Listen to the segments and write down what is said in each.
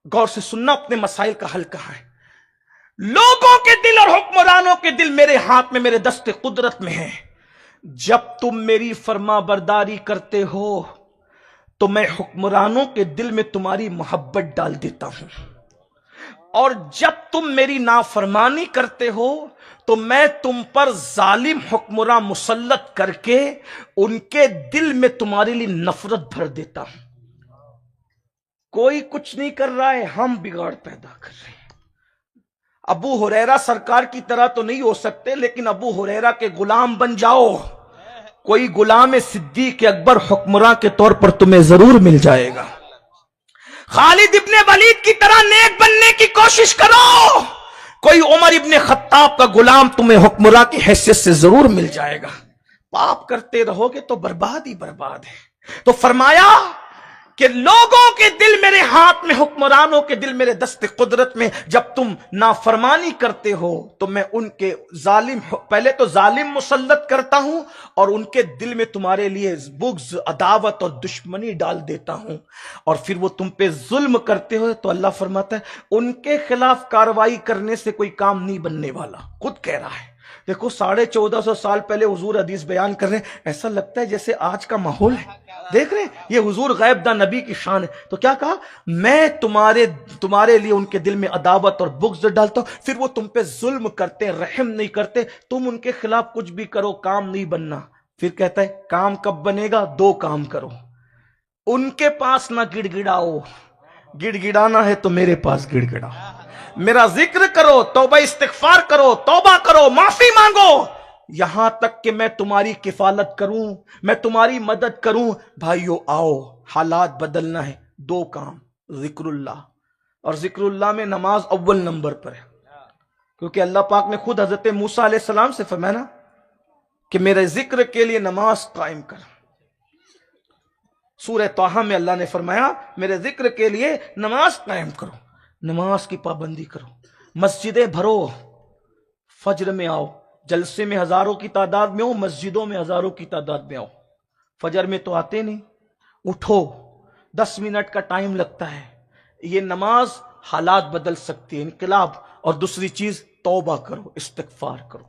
غور سے سننا اپنے مسائل کا حل کہاں ہے. لوگوں کے دل اور حکمرانوں کے دل میرے ہاتھ میں، میرے دست قدرت میں ہیں. جب تم میری فرما برداری کرتے ہو تو میں حکمرانوں کے دل میں تمہاری محبت ڈال دیتا ہوں، اور جب تم میری نافرمانی کرتے ہو تو میں تم پر ظالم حکمراں مسلط کر کے ان کے دل میں تمہارے لیے نفرت بھر دیتا ہوں. کوئی کچھ نہیں کر رہا ہے، ہم بگاڑ پیدا کر رہے ہیں. ابو ہریرہ سرکار کی طرح تو نہیں ہو سکتے، لیکن ابو ہریرہ کے غلام بن جاؤ. کوئی غلام صدیق اکبر حکمراں کے طور پر تمہیں ضرور مل جائے گا. خالد ابن ولید کی طرح نیک بننے کی کوشش کرو، کوئی عمر ابن خطاب کا غلام تمہیں حکمراں کی حیثیت سے ضرور مل جائے گا. پاپ کرتے رہو گے تو برباد ہی برباد ہے. تو فرمایا کہ لوگوں کے دل میرے ہاتھ میں، حکمرانوں کے دل میرے دست قدرت میں. جب تم نافرمانی کرتے ہو تو میں ان کے پہلے تو ظالم مسلط کرتا ہوں، اور ان کے دل میں تمہارے لیے بغض، عداوت اور دشمنی ڈال دیتا ہوں، اور پھر وہ تم پہ ظلم کرتے ہو. تو اللہ فرماتا ہے ان کے خلاف کارروائی کرنے سے کوئی کام نہیں بننے والا. خود کہہ رہا ہے. دیکھو 1450 سال پہلے حضور حدیث بیان کر رہے ہیں، ایسا لگتا ہے جیسے آج کا ماحول ہے. دیکھ رہے ہیں یہ حضور غیب داں نبی کی شان ہے. تو کیا کہا؟ میں تمہارے لیے ان کے دل میں عداوت اور بغض ڈالتا ہوں، پھر وہ تم پہ ظلم کرتے، رحم نہیں کرتے. تم ان کے خلاف کچھ بھی کرو، کام نہیں بننا. پھر کہتا ہے کام کب بنے گا؟ 2 کام کرو. ان کے پاس نہ گڑ گڑاؤ، گڑ گڑانا ہے تو میرے پاس گڑ گڑاؤ. میرا ذکر کرو، توبہ استغفار کرو، توبہ کرو، معافی مانگو، یہاں تک کہ میں تمہاری کفالت کروں، میں تمہاری مدد کروں. بھائیو آؤ، حالات بدلنا ہے. 2 کام، ذکر اللہ، اور ذکر اللہ میں نماز اول نمبر پر ہے، کیونکہ اللہ پاک نے خود حضرت موسیٰ علیہ السلام سے فرمایا کہ میرے ذکر کے لیے نماز قائم کر. سورہ طٰہٰ میں اللہ نے فرمایا میرے ذکر کے لیے نماز قائم کرو، نماز کی پابندی کرو، مسجدیں بھرو، فجر میں آؤ، جلسے میں ہزاروں کی تعداد میں آؤ، مسجدوں میں ہزاروں کی تعداد میں آؤ. فجر میں تو آتے نہیں، اٹھو، 10 منٹ کا ٹائم لگتا ہے. یہ نماز حالات بدل سکتی ہے، انقلاب. اور دوسری چیز توبہ کرو، استغفار کرو.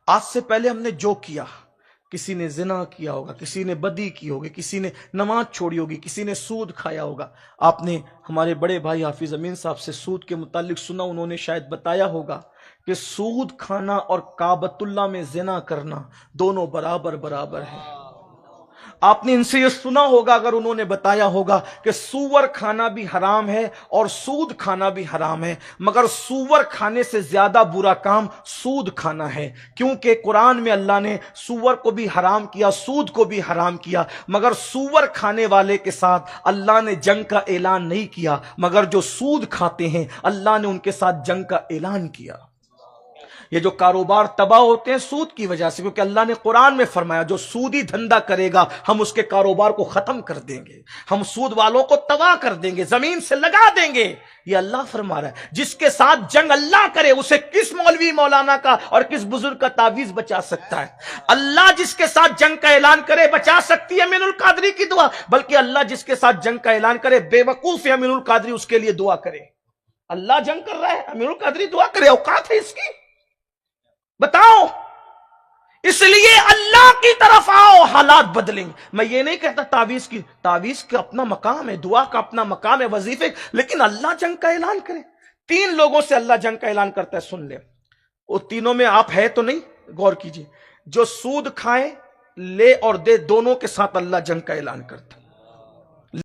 آج سے پہلے ہم نے جو کیا، کسی نے زنا کیا ہوگا، کسی نے بدی کی ہوگی، کسی نے نماز چھوڑی ہوگی، کسی نے سود کھایا ہوگا. آپ نے ہمارے بڑے بھائی حافظ امین صاحب سے سود کے متعلق سنا، انہوں نے شاید بتایا ہوگا کہ سود کھانا اور کعبۃ اللہ میں زنا کرنا دونوں برابر برابر ہے. آپ نے ان سے یہ سنا ہوگا، اگر انہوں نے بتایا ہوگا کہ سور کھانا بھی حرام ہے اور سود کھانا بھی حرام ہے، مگر سور کھانے سے زیادہ برا کام سود کھانا ہے. کیونکہ قرآن میں اللہ نے سور کو بھی حرام کیا، سود کو بھی حرام کیا، مگر سور کھانے والے کے ساتھ اللہ نے جنگ کا اعلان نہیں کیا، مگر جو سود کھاتے ہیں اللہ نے ان کے ساتھ جنگ کا اعلان کیا. یہ جو کاروبار تباہ ہوتے ہیں سود کی وجہ سے، کیونکہ اللہ نے قرآن میں فرمایا جو سودی دھندا کرے گا ہم اس کے کاروبار کو ختم کر دیں گے، ہم سود والوں کو تباہ کر دیں گے، زمین سے لگا دیں گے. یہ اللہ فرما رہا ہے. جس کے ساتھ جنگ اللہ کرے اسے کس مولوی مولانا کا اور کس بزرگ کا تعویذ بچا سکتا ہے؟ اللہ جس کے ساتھ جنگ کا اعلان کرے بچا سکتی ہے امین القادری کی دعا، بلکہ اللہ جس کے ساتھ جنگ کا اعلان کرے بے وقوف ہے امین القادری اس کے لیے دعا کرے. اللہ جنگ کر رہا ہے، امین القادری دعا کرے، اوقات ہے اس کی؟ بتاؤ. اس لیے اللہ کی طرف آؤ، حالات بدلیں گے. میں یہ نہیں کہتا تعویذ کا اپنا مقام ہے، دعا کا اپنا مقام ہے، وظیفے، لیکن اللہ جنگ کا اعلان کرے. 3 لوگوں سے اللہ جنگ کا اعلان کرتا ہے، سن لیں. وہ تینوں میں آپ ہے تو نہیں؟ غور کیجئے. جو سود کھائے، لے اور دے، دونوں کے ساتھ اللہ جنگ کا اعلان کرتا ہے.